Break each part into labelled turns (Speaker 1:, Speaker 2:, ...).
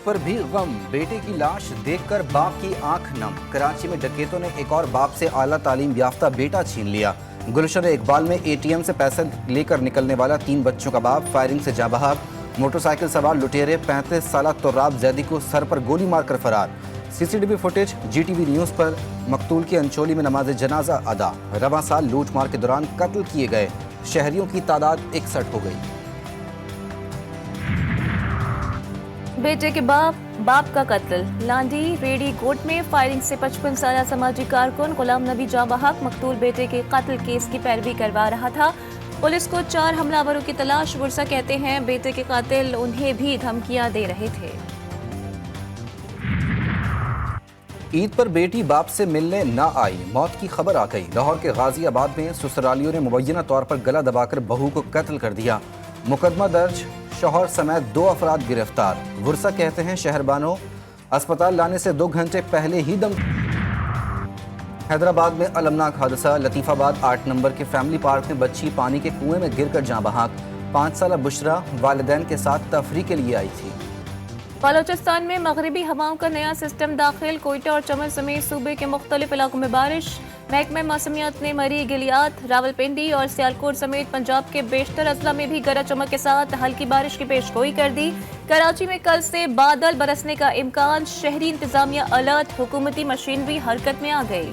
Speaker 1: पर भी गम, बेटे की लाश देखकर बाप की आंख नम। कराची में डकैतों ने एक और बाप से आला तालीम याफ्ता बेटा छीन लिया। गुलशन इकबाल में एटीएम से पैसे लेकर निकलने वाला 3 बच्चों का बाप फायरिंग से जाँ बहक। मोटरसाइकिल सवार लुटेरे 35 साल तुर्राब जैदी को सर पर गोली मारकर फरार। सीसीटीवी फुटेज जीटीवी न्यूज़ पर। मकतूल की अंचोली में नमाज जनाजा अदा। रवां साल लूट मार के दौरान कत्ल किए गए शहरियों की तादाद 61 हो गई।
Speaker 2: बेटे के बाप का कत्ल। लांडी रेडी कोट में फायरिंग से 55 साल समाजी कारकुन गुलाम नबी जाँ बहक मकतूल बेटे के कत्ल केस की पैरवी करवा रहा था। पुलिस को 4 हमलावरों की तलाश। बुरसा कहते हैं बेटे के कातिल उन्हें भी धमकियां दे रहे थे।
Speaker 1: ईद पर बेटी बाप से मिलने न आई, मौत की खबर आ गई। लाहौर के गाजियाबाद में ससुरालियों ने मुबैना तौर पर गला दबाकर बहू को कत्ल कर दिया। मुकदमा दर्ज, शौहर समेत 2 अफराद गिरफ्तार। बुरसा कहते हैं शहरबानो अस्पताल लाने से 2 घंटे पहले ही दम। हैदराबाद में अलमनाक हादसा। लतीफ़ाबाद 8 नंबर के फैमिली पार्क में बच्ची पानी के कुएं में गिरकर जाँ बहक। 5 साल बुशरा वालिदैन के साथ तफरीह के लिए आई थी।
Speaker 2: बलोचिस्तान में मगरिबी हवाओं का नया सिस्टम दाखिल। कोयटा और चमन समेत सूबे के मुख्तलिफ इलाकों में बारिश। महकमे मौसमियात ने मरी, गिलियात, रावलपिंडी और सियालकोट समेत पंजाब के बेशतर अजला में भी गरज चमक के साथ हल्की बारिश की पेशगोई कर दी। कराची में कल से बादल बरसने का इम्कान। शहरी इंतजामिया अलर्ट। हुकूमती मशीनरी हरकत में आ गई।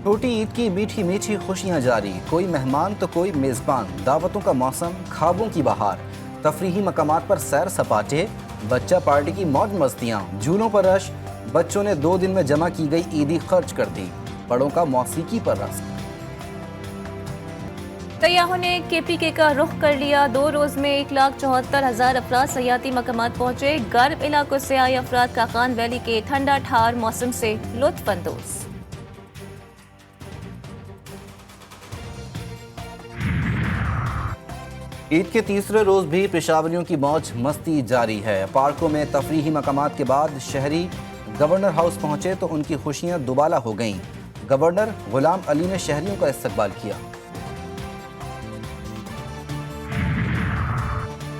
Speaker 1: छोटी ईद की मीठी मीठी खुशियां जारी। कोई मेहमान तो कोई मेज़बान। दावतों का मौसम, ख्वाबों की बहार। तफरीही मकामात पर सैर सपाटे। बच्चा पार्टी की मौज मस्तियाँ। झूलों पर रश। बच्चों ने 2 दिन में जमा की गई ईदी खर्च कर दी। बड़ों का मौसीकी पर रस।
Speaker 2: सयाहों ने KPK का रुख कर लिया। 2 रोज में 1,74,000 अफराद सयाती मकामात पहुंचे। गर्म इलाकों से आए अफराद का खान वैली के ठंडा ठार मौसम से लुत्फ अंदोज।
Speaker 1: ईद के तीसरे रोज भी पेशावरियों की मौज मस्ती जारी है। पार्कों में तफरीही मकामात के बाद शहरी गवर्नर हाउस पहुंचे तो उनकी खुशियां दुबाला हो गईं। गवर्नर गुलाम अली ने शहरियों का इस्तकबाल किया।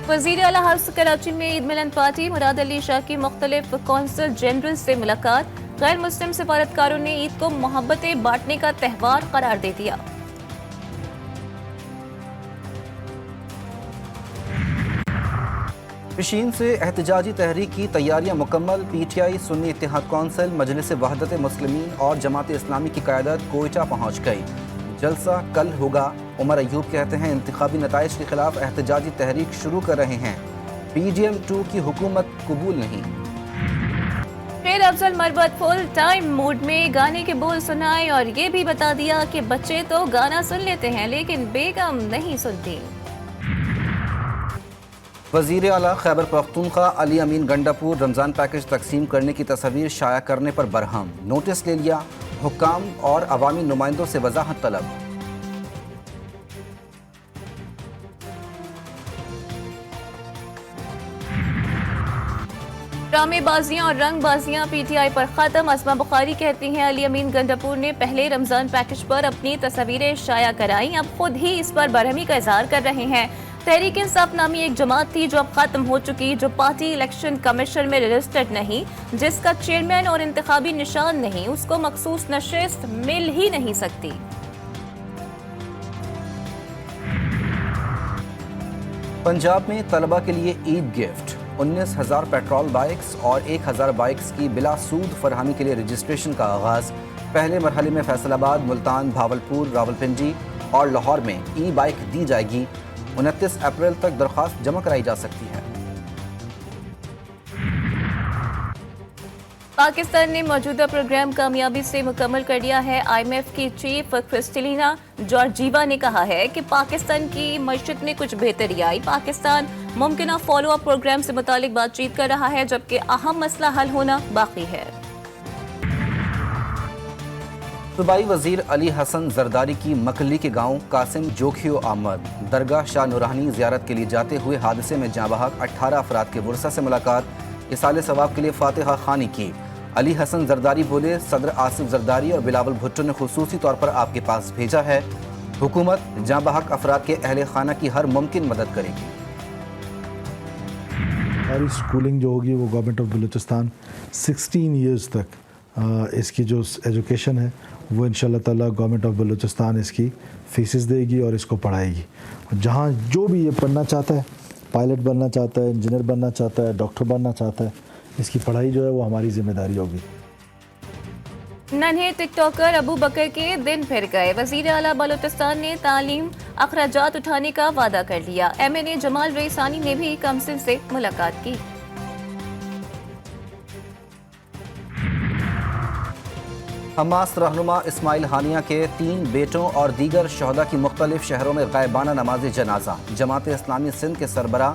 Speaker 2: वज़ीर आला हाउस कराची में ईद मिलन पार्टी। मुराद अली शाह की मुख्तलिफ कौंसल जनरल से मुलाकात। गैर मुस्लिम सफारतकारों ने ईद को मोहब्बतें बांटने का त्यौहार करार दे दिया।
Speaker 1: पिशीन से एहतजाजी तहरीक की तैयारियां मुकम्मल। PTI, सुन्नी इत्तेहाद कौंसिल, मजलिस वहदत मुस्लिमीन और जमात इस्लामी की क़यादत कोयटा पहुँच गई। जलसा कल होगा। उमर अयूब कहते हैं इंतखाबी नताइज के खिलाफ एहतजाजी तहरीक शुरू कर रहे हैं। PDM-2 की हुकूमत कबूल नहीं।
Speaker 2: शेर Afzal Marwat full time mood में गाने के बोल सुनाए और ये भी बता दिया कि बच्चे तो गाना सुन लेते हैं लेकिन बेगम नहीं सुनती।
Speaker 1: वज़ीर आला खैबर पख्तूनख्वा अली अमीन गंडापुर रमज़ान पैकेज तकसीम करने की तस्वीर शाया करने पर बरहम। नोटिस ले लिया। हुक्काम और अवामी नुमाइंदों से वजाहत तलब।
Speaker 2: ड्रामेबाजियां और रंगबाजियां PTI पर खत्म। असमा बुखारी कहती हैं अली अमीन गंडापुर ने पहले रमजान पैकेज पर अपनी तस्वीरें शाया कराई, अब खुद ही इस पर बरहमी का इजहार कर रहे हैं। तहरीक इंसाफ नामी एक जमात थी जो अब खत्म हो चुकी, जो पार्टी इलेक्शन कमीशन में रजिस्टर्ड नहीं, जिसका चेयरमैन और इंतखाबी निशान नहीं, उसको मखसूस नशिस्त मिल ही नहीं सकती।
Speaker 1: पंजाब में तलबा के लिए ईद गिफ्ट। 19,000 पेट्रोल बाइक्स और 1,000 बाइक्स की बिला सूद फरहमी के लिए रजिस्ट्रेशन का आगाज। पहले मरहले में फैसलाबाद, मुल्तान, भावलपुर, रावलपिंडी और लाहौर में ई बाइक दी जाएगी। 29 अप्रैल तक दरख्वास्त जमा कराई जा सकती है।
Speaker 2: पाकिस्तान ने मौजूदा प्रोग्राम कामयाबी से मुकम्मल कर लिया है। IMF की चीफ क्रिस्टलिना जॉर्जीवा ने कहा है कि पाकिस्तान की मईशत में कुछ बेहतरी आई। पाकिस्तान मुमकिन फॉलो अप प्रोग्राम से मुतालिक बातचीत कर रहा है, जबकि अहम मसला हल होना बाकी है।
Speaker 1: सूबाई वजीर अली हसन जरदारी की मकली के गांव कासिम जोखियो आमद। दरगाह शाह नूरानी ज़ियारत के लिए जाते हुए हादसे में जाँ बहक 18 अफराद के बुरसा से मुलाकात। इसाले सवाब के लिए फातिहा खानी की। अली हसन जरदारी बोले, सदर आसिफ जरदारी और बिलावल भुट्टो ने खुसूसी तौर पर आपके पास भेजा है। हुकूमत जाँ बहक अफराद के अहले खाना की हर मुमकिन मदद करेगी।
Speaker 3: ساری اسکولنگ جو ہوگی وہ گورنمنٹ آف بلوچستان 16 ایئرز تک اس کی جو ایجوکیشن ہے وہ انشاءاللہ تعالیٰ گورنمنٹ آف بلوچستان اس کی فیسز دے گی اور اس کو پڑھائے گی. جہاں جو بھی یہ پڑھنا چاہتا ہے، پائلٹ بننا چاہتا ہے، انجینئر بننا چاہتا ہے، ڈاکٹر بننا چاہتا ہے، اس کی پڑھائی جو ہے وہ ہماری ذمہ داری ہوگی.
Speaker 2: ننھے ٹک ٹاکر ابو بکر کے دن پھر گئے. وزیر اعلیٰ بلوچستان نے تعلیم اخراجات اٹھانے کا وعدہ کر لیا. MNA جمال ریسانی نے بھی کونسل سے ملاقات کی.
Speaker 1: حماس رہنما اسماعیل ہانیہ کے 3 بیٹوں اور دیگر شہداء کی مختلف شہروں میں غائبانہ نماز جنازہ. جماعت اسلامی سندھ کے سربراہ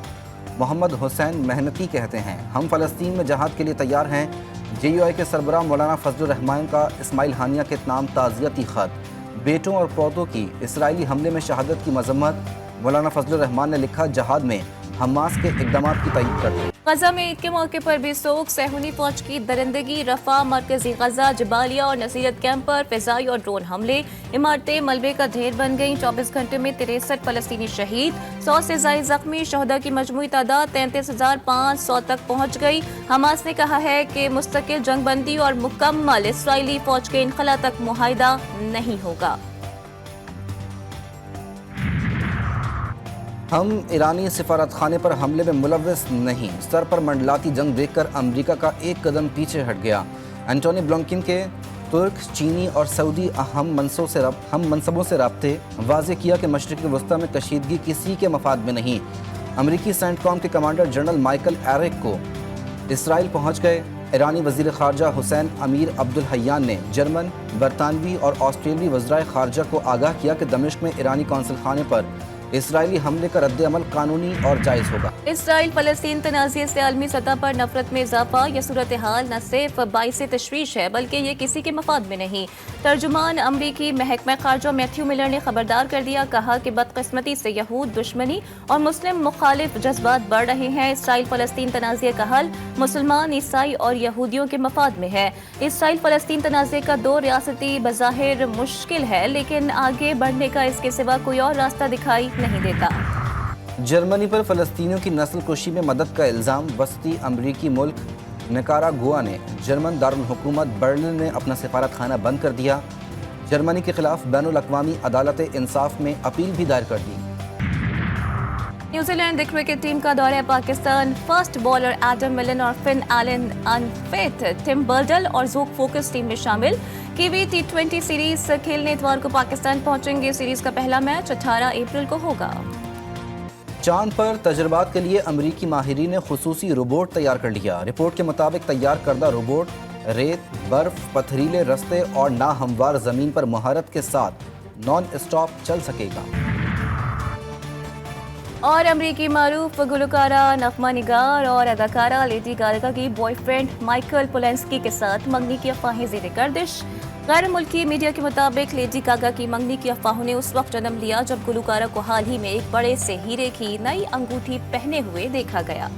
Speaker 1: محمد حسین محنتی کہتے ہیں ہم فلسطین میں جہاد کے لیے تیار ہیں. JUI کے سربراہ مولانا فضل الرحمان کا اسماعیل ہانیہ کے نام تعزیتی خط. بیٹوں اور پودوں کی اسرائیلی حملے میں شہادت کی مذمت. مولانا فضل الرحمان نے لکھا جہاد میں حماس کے اقدامات کی تائید کرتے ہیں.
Speaker 2: غزہ میں عید کے موقع پر بھی سوگ. صہیونی فوج کی درندگی. رفح، مرکزی غزہ، جبالیہ اور نصیرت کیمپ پر فضائی اور ڈرون حملے. عمارتیں ملبے کا ڈھیر بن گئیں. 24 گھنٹے میں 63 فلسطینی شہید. 100 سے زائد زخمی. شہداء کی مجموعی تعداد 33,500 تک پہنچ گئی. حماس نے کہا ہے کہ مستقل جنگ بندی اور مکمل اسرائیلی فوج کے انخلا تک معاہدہ نہیں ہوگا.
Speaker 1: ہم ایرانی سفارت خانے پر حملے میں ملوث نہیں. سر پر منڈلاتی جنگ دیکھ کر امریکہ کا ایک قدم پیچھے ہٹ گیا. اینٹونی بلنکن کے ترک، چینی اور سعودی اہم منصبوں سے رابطے. واضح کیا کہ مشرق وسطی میں کشیدگی کسی کے مفاد میں نہیں. امریکی سینٹ کام کے کمانڈر جنرل مائیکل ایرک کو اسرائیل پہنچ گئے. ایرانی وزیر خارجہ حسین امیر عبدالحیان نے جرمن، برطانوی اور آسٹریلوی وزرائے خارجہ کو آگاہ کیا کہ دمشق میں ایرانی قونصل خانے پر اسرائیلی حملے کا رد عمل قانونی اور جائز ہوگا.
Speaker 2: اسرائیل فلسطین تنازع سے عالمی سطح پر نفرت میں اضافہ. یہ صورتحال نہ صرف باعث تشویش ہے بلکہ یہ کسی کے مفاد میں نہیں. ترجمان امریکی محکمہ خارجہ میتھیو ملر نے خبردار کر دیا. کہا کہ بدقسمتی سے یہود دشمنی اور مسلم مخالف جذبات بڑھ رہے ہیں. اسرائیل فلسطین تنازع کا حل مسلمان، عیسائی اور یہودیوں کے مفاد میں ہے. اسرائیل فلسطین تنازع کا 2 ریاستی بظاہر مشکل ہے لیکن آگے بڑھنے کا اس کے سوا کوئی اور راستہ دکھائی نہیں دیتا.
Speaker 1: جرمنی پر فلسطینیوں کی نسل کشی میں مدد کا الزام. وسطی امریکی ملک نکاراگوا نے جرمن دارالحکومت برلن میں اپنا سفارت خانہ بند کر دیا. جرمنی کے خلاف بین الاقوامی عدالت انصاف میں اپیل بھی دائر کر دی.
Speaker 2: نیوزی لینڈ کرکٹ ٹیم کا دورہ پاکستان. فاسٹ بالر ایڈم ملن اور فن ایلن انفیت ٹم برڈل اور زوک فوکس ٹیم میں شامل. کیوی T20 سیریز کھیلنے اتوار کو پاکستان پہنچیں گے. سیریز کا پہلا میچ 18 اپریل کو ہوگا.
Speaker 1: چاند پر تجربات کے لیے امریکی ماہرین نے خصوصی روبوٹ تیار کر لیا. رپورٹ کے مطابق تیار کردہ روبوٹ ریت، برف، پتھریلے رستے اور ناہموار زمین پر مہارت کے ساتھ نان اسٹاپ چل سکے گا.
Speaker 2: اور امریکی معروف گلوکارہ، نغمہ نگار اور اداکارہ لیڈی گاگا کی بوائے فرینڈ مائیکل پولینسکی کے ساتھ منگنی کی افواہیں زیر گردش. غیر ملکی میڈیا کے مطابق لیڈی گاگا کی منگنی کی افواہوں نے اس وقت جنم لیا جب گلوکارہ کو حال ہی میں ایک بڑے سے ہیرے کی نئی انگوٹھی پہنے ہوئے دیکھا گیا.